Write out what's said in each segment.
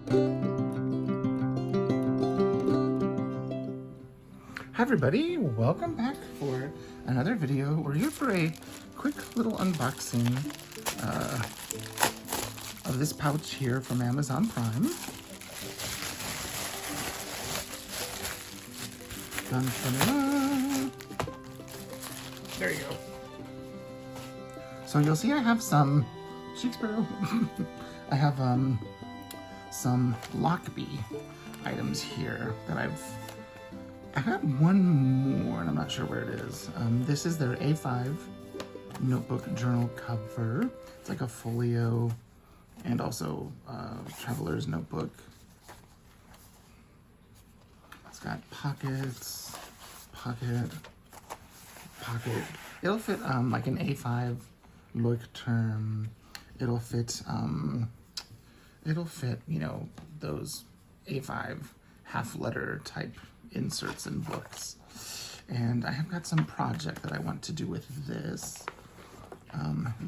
Hi everybody, welcome back for another video. We're here for a quick little unboxing of this pouch here from Amazon Prime. Dun, dun, dun. There you go. So you'll see I have some Shakespeare. I have some Lockb items here that I got one more, and I'm not sure where it is. This is their A5 notebook journal cover. It's like a folio and also traveler's notebook. It's got pockets, pocket. It'll fit like an A5 Leuchtturm. It'll fit, you know, those A5 half letter type inserts in books. And I have got some project that I want to do with this.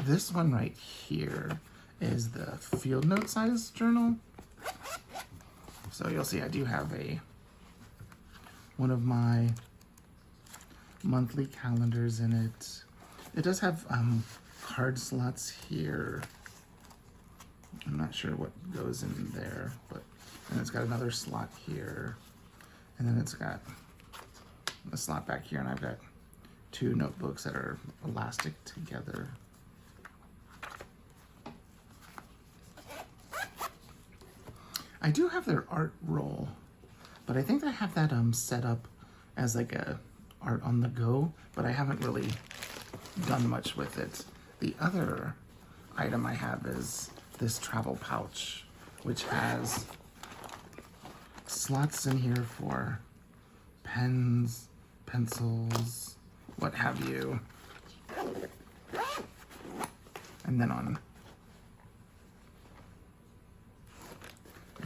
This one right here is the field note size journal. So you'll see I do have one of my monthly calendars in it. It does have card slots here. I'm not sure what goes in there, but and it's got another slot here. And then it's got a slot back here, and I've got two notebooks that are elastic together. I do have their art roll, but I think I have that set up as like a art on the go, but I haven't really done much with it. The other item I have is this travel pouch, which has slots in here for pens, pencils, what have you. And then on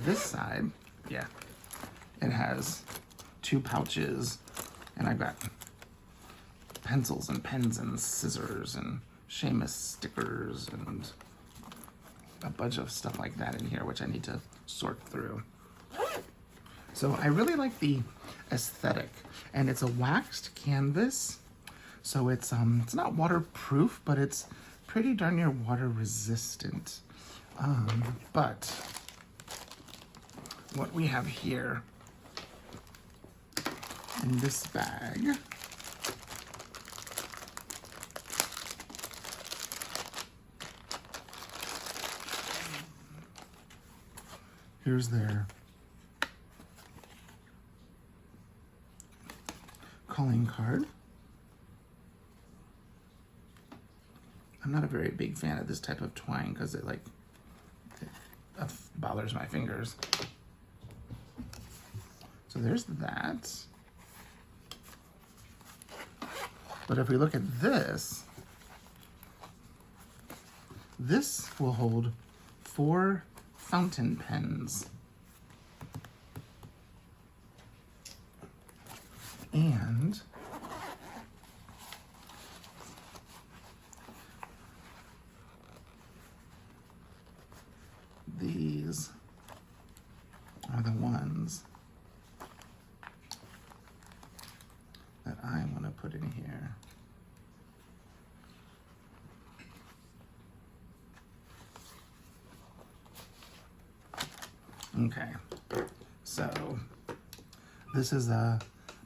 this side, yeah, it has two pouches, and I've got pencils and pens and scissors and Seamus stickers and a bunch of stuff like that in here, which I need to sort through. So I really like the aesthetic, and it's a waxed canvas, so it's not waterproof, but it's pretty darn near water resistant. But what we have here in this bag here's their calling card. I'm not a very big fan of this type of twine because it bothers my fingers. So there's that. But if we look at this, this will hold 4 fountain pens. And these are the ones that I want to put in here. Okay, so this is a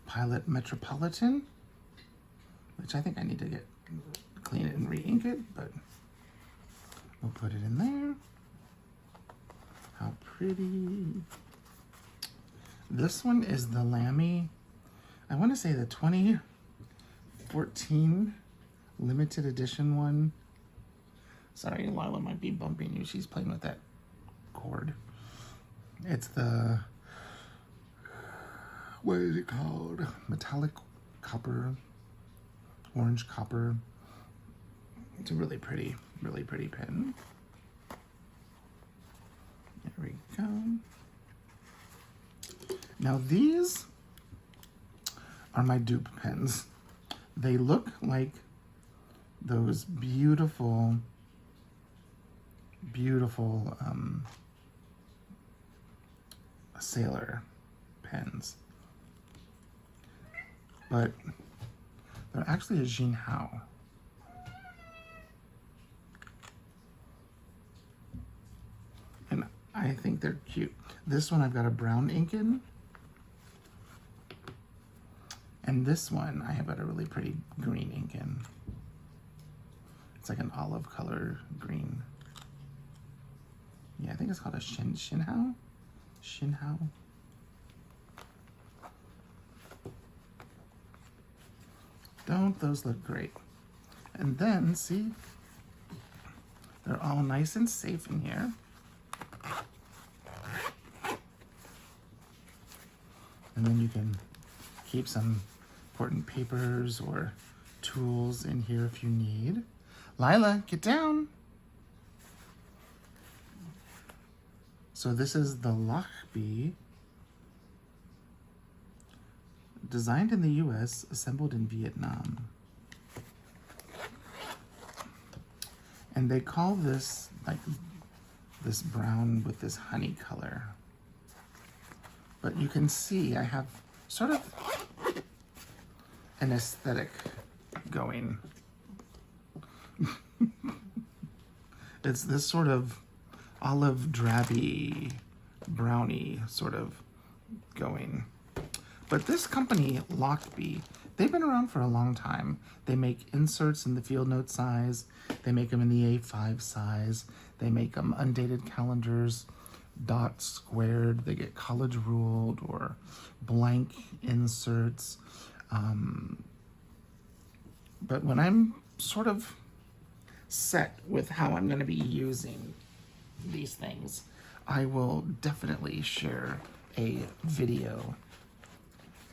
Pilot Metropolitan, which I think I need to clean it and re-ink it, but we'll put it in there. How pretty. This one is the Lamy, I want to say the 2014 limited edition one. Sorry, Lila might be bumping you. She's playing with that cord. It's the, what is it called? Metallic copper, orange copper. It's a really pretty pen. There we go. Now these are my dupe pens. They look like those beautiful sailor pens. But they're actually a Jinhao. And I think they're cute. This one I've got a brown ink in. And this one I have got a really pretty green ink in. It's like an olive color green. Yeah, I think it's called a Shinhao? Shinhao? Don't those look great? And then, see, they're all nice and safe in here. And then you can keep some important papers or tools in here if you need. Lila, get down. So this is the Lochby, designed in the US, assembled in Vietnam. And they call this like this brown with this honey color. But you can see I have sort of an aesthetic going. It's this sort of olive drabby brownie sort of going. But this company, Lockb, they've been around for a long time. They make inserts in the field note size. They make them in the A5 size. They make them undated calendars, dot squared. They get college ruled or blank inserts. But when I'm sort of set with how I'm going to be using these things, I will definitely share a video.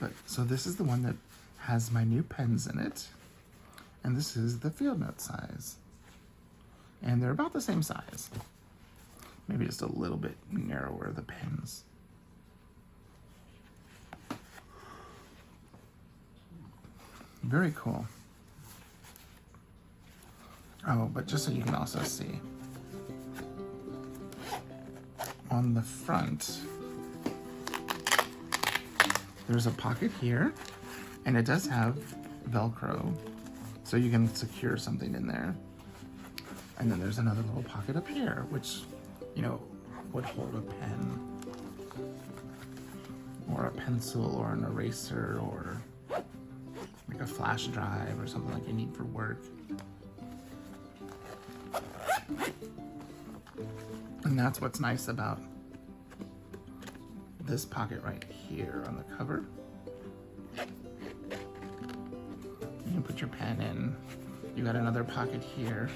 But so this is the one that has my new pens in it, and this is the field note size, and they're about the same size, maybe just a little bit narrower, the pens. Very cool. Oh, but just so you can also see, on the front, there's a pocket here, and it does have Velcro, so you can secure something in there. And then there's another little pocket up here, which, you know, would hold a pen, or a pencil, or an eraser, or like a flash drive, or something like you need for work. And that's what's nice about this pocket right here on the cover. You can put your pen in. You got another pocket here,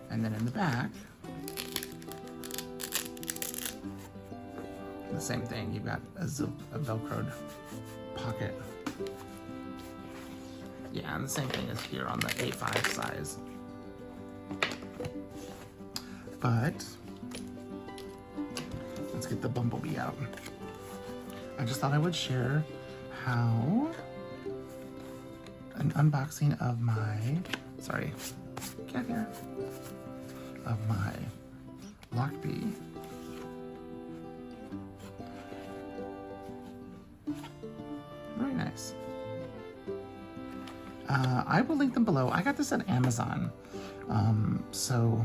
and then in the back, the same thing. You've got a Velcroed pocket. Yeah, and the same thing is here on the A5 size. But let's get the bumblebee out. I just thought I would share how an unboxing of my, sorry, get here, of my Lockb. Very nice. I will link them below. I got this at Amazon, so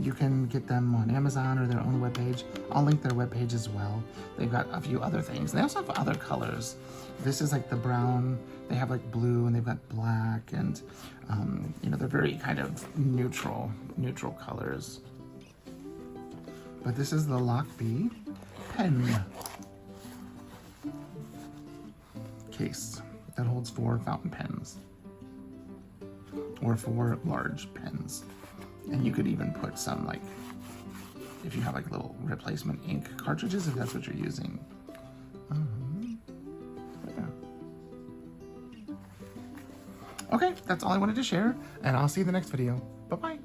you can get them on Amazon or their own webpage. I'll link their webpage as well. They've got a few other things. They also have other colors. This is like the brown. They have like blue, and they've got black, and you know, they're very kind of neutral colors. But this is the Lochby pen case that holds 4 fountain pens, or 4 large pens. And you could even put some, like, if you have like little replacement ink cartridges, if that's what you're using. Yeah. Okay, that's all I wanted to share, and I'll see you in the next video. Bye-bye.